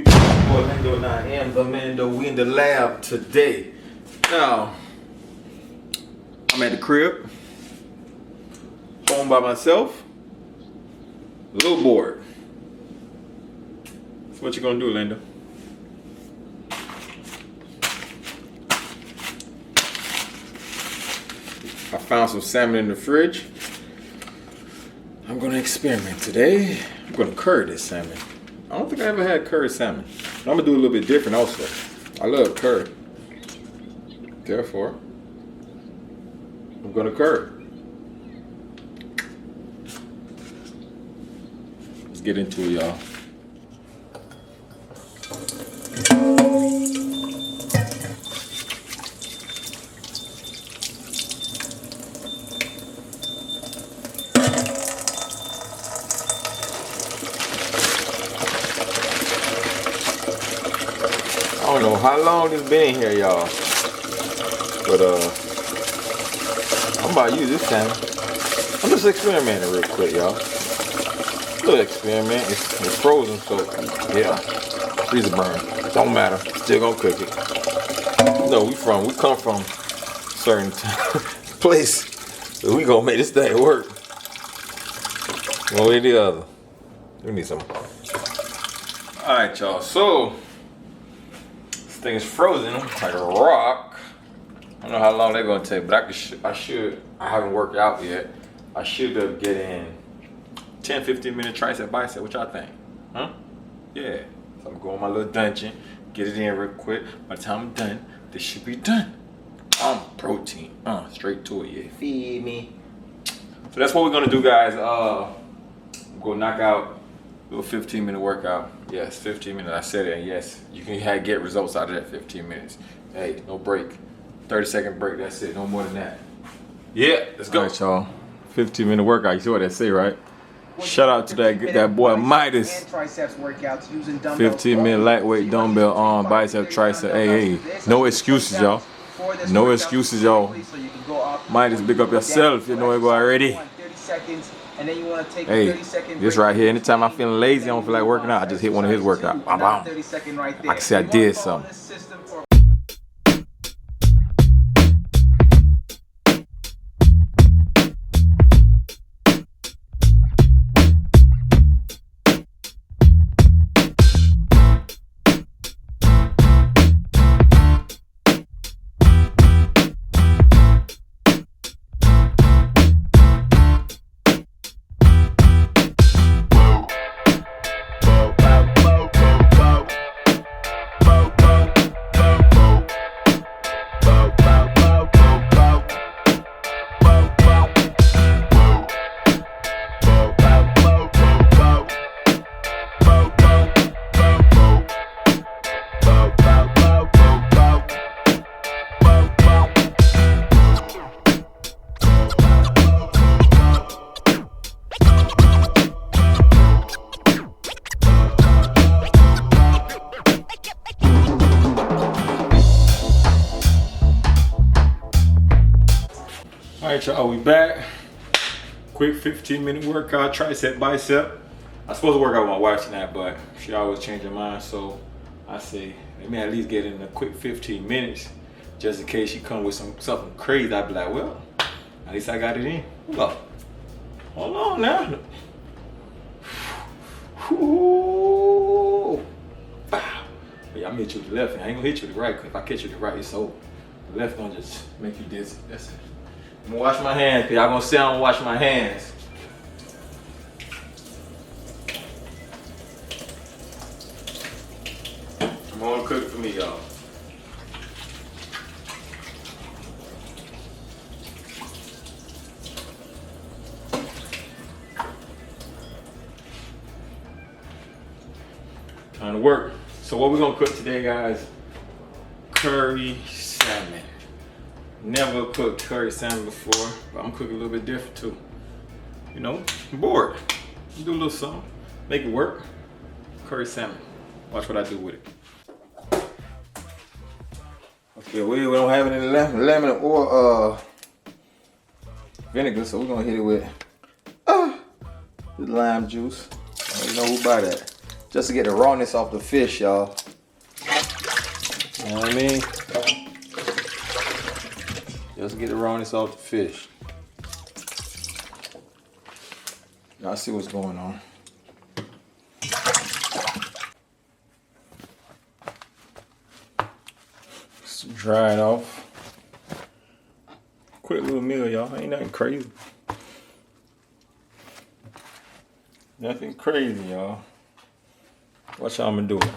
Orlando and I am the Mando. We in the lab today. Now, I'm at the crib, home by myself, a little bored. So what you gonna do, Linda? I found some salmon in the fridge. I'm gonna experiment today. I'm gonna curry this salmon. I don't think I ever had curry salmon. I'm gonna do a little bit different also. I love curry. Therefore, I'm gonna curry. Let's get into it, y'all. I don't know how long it's been in here, y'all, but I'm about to use this salmon. I'm just experimenting real quick, y'all. Little experiment. It's frozen, so yeah, freezer burn. Don't matter. Still gonna cook it. No, we come from a certain place, so we gonna make this thing work. One way or the other. We need some. All right, y'all. So. This thing is frozen like a rock. I don't know how long they're gonna take, but I haven't worked out yet. I should have getting 10-15 minute tricep bicep. What y'all think? Huh? Yeah. So I'm going my little dungeon, get it in real quick. By the time I'm done, this should be done. Protein. Straight to it, yeah. Feed me. So that's what we're gonna do, guys. I'm gonna knock out a little 15-minute workout. Yes, 15 minutes. I said it, and yes, you can get results out of that 15 minutes. Hey, no break. 30-second break, that's it. No more than that. Yeah, let's go. All right, y'all. 15-minute workout. You see what I say, right? Shout out to that boy Midas. 15-minute lightweight dumbbell arm, bicep, tricep. Hey, no excuses, y'all. No excuses, y'all. Midas, big up yourself. You know it already. And then you want to take a 30-second this right here. Anytime I'm feeling lazy, I don't feel like working out, I just hit one of his workouts. I can say I did something. Alright, y'all, we back. Quick 15-minute workout, tricep, bicep. I'm supposed to work out with my wife tonight, but she always change her mind, so I say, let me at least get in a quick 15 minutes, just in case she come with something crazy. I'd be like, well, at least I got it in. Hold on now. Ooh. Bow. Yeah, I'm gonna hit you with the left, and I ain't gonna hit you with the right, because if I catch you with the right, it's over. The left gonna just make you dizzy. That's it. I'm gonna wash my hands, because y'all gonna say I'm gonna wash my hands. I'm gonna cook for me, y'all. Time to work. So what we're gonna cook today, guys, curry salmon. Never cooked curry salmon before, but I'm cooking a little bit different too. You know, I'm bored. Do a little something, make it work. Curry salmon. Watch what I do with it. Okay, we don't have any lemon or vinegar, so we're gonna hit it with the lime juice. You know who buy that. Just to get the rawness off the fish, y'all. You know what I mean? Just to get the rawness off the fish. Y'all see what's going on. Just dry it off. Quick little meal, y'all. Ain't nothing crazy. Nothing crazy, y'all. Watch how I'm gonna do it.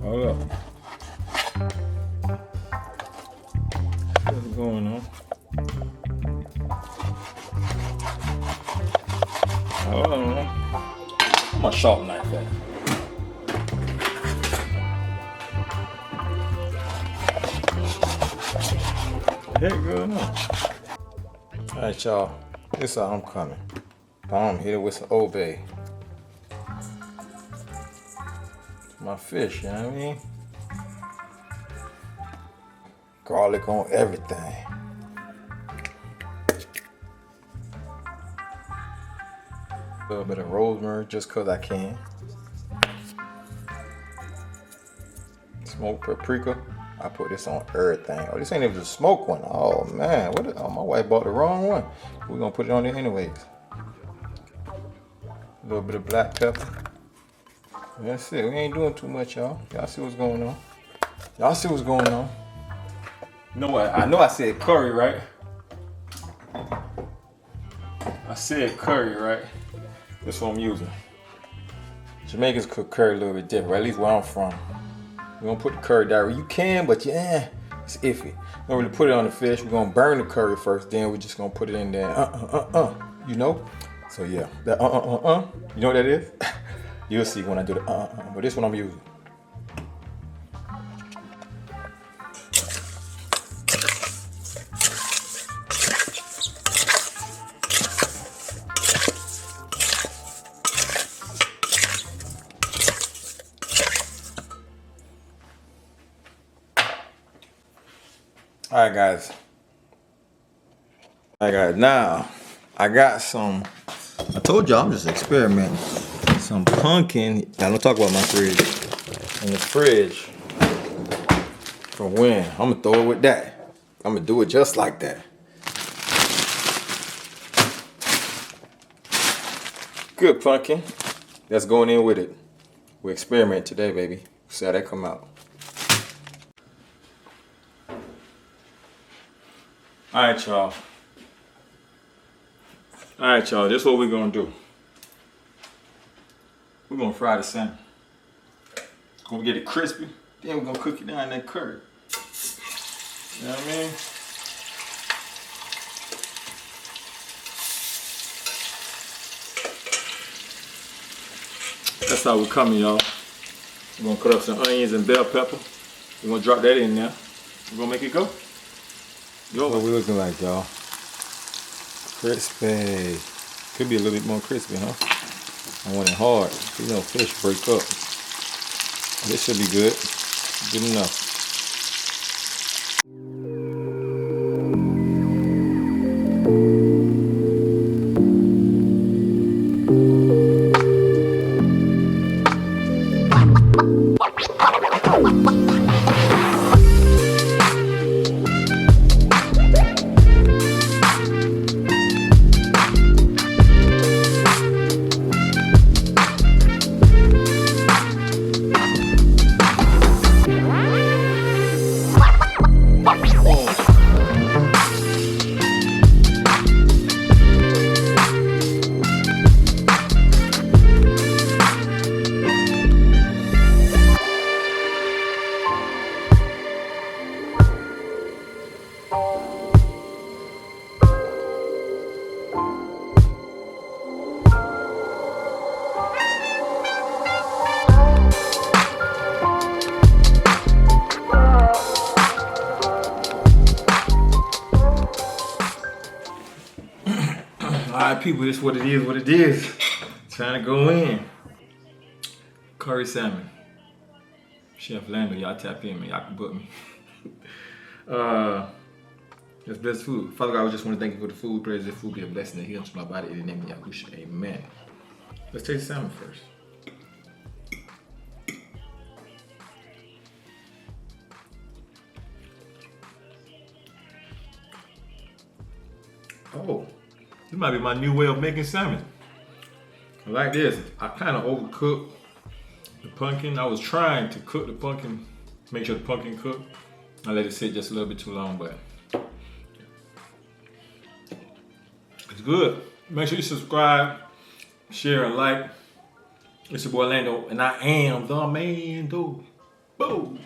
Hold up. What's going on? Hold on. Where's my sharp knife at? Heck going on? Alright, y'all. This is how I'm coming. Boom, hit it with some Old Bay. My fish, you know what I mean? Garlic on everything. A little bit of rosemary just cause I can. Smoked paprika. I put this on everything. Oh, this ain't even the smoked one. Oh man, what? Oh, my wife bought the wrong one. We're gonna put it on there anyways. A little bit of black pepper. That's it. We ain't doing too much, y'all. Y'all see what's going on? Y'all see what's going on? You know what? I know I said curry, right? I said curry, right? That's what I'm using. Jamaicans cook curry a little bit different, at least where I'm from. We're gonna put the curry down. You can, but yeah, it's iffy. We're gonna really put it on the fish. We're gonna burn the curry first, then we're just gonna put it in there. You know? So yeah, that you know what that is? You'll see when I do the but this one I'm using. Alright guys, now I got some, I told y'all I'm just experimenting. Some pumpkin, I don't talk about my fridge, in the fridge for when. I'm gonna throw it with that. I'm gonna do it just like that. Good pumpkin, that's going in with it. We experiment today, baby. See how that come out. Alright y'all, this is what we're gonna do. We're gonna fry the salmon. Gonna get it crispy, then we're gonna cook it down in that curry. You know what I mean? That's how we're coming, y'all. We're gonna cut up some onions and bell pepper. We're gonna drop that in there. We're gonna make it go. Yo, what we looking like, y'all? Crispy. Could be a little bit more crispy, huh? I want it hard. You know, fish break up. This should be good. Good enough. Alright people, this is what it is. Trying to go in. Curry salmon. Chef Lando, y'all tap in, man. Y'all can book me. That's best food. Father God, I just want to thank you for the food. Praise this food be a blessing and healing to my body. In the name of Yahushua, amen. Let's taste the salmon first. Oh, this might be my new way of making salmon. I like this. I kind of overcooked the pumpkin. I was trying to cook the pumpkin, make sure the pumpkin cooked. I let it sit just a little bit too long, but it's good. Make sure you subscribe, share, and like. It's your boy Lando, and I am the man, dude. Boom.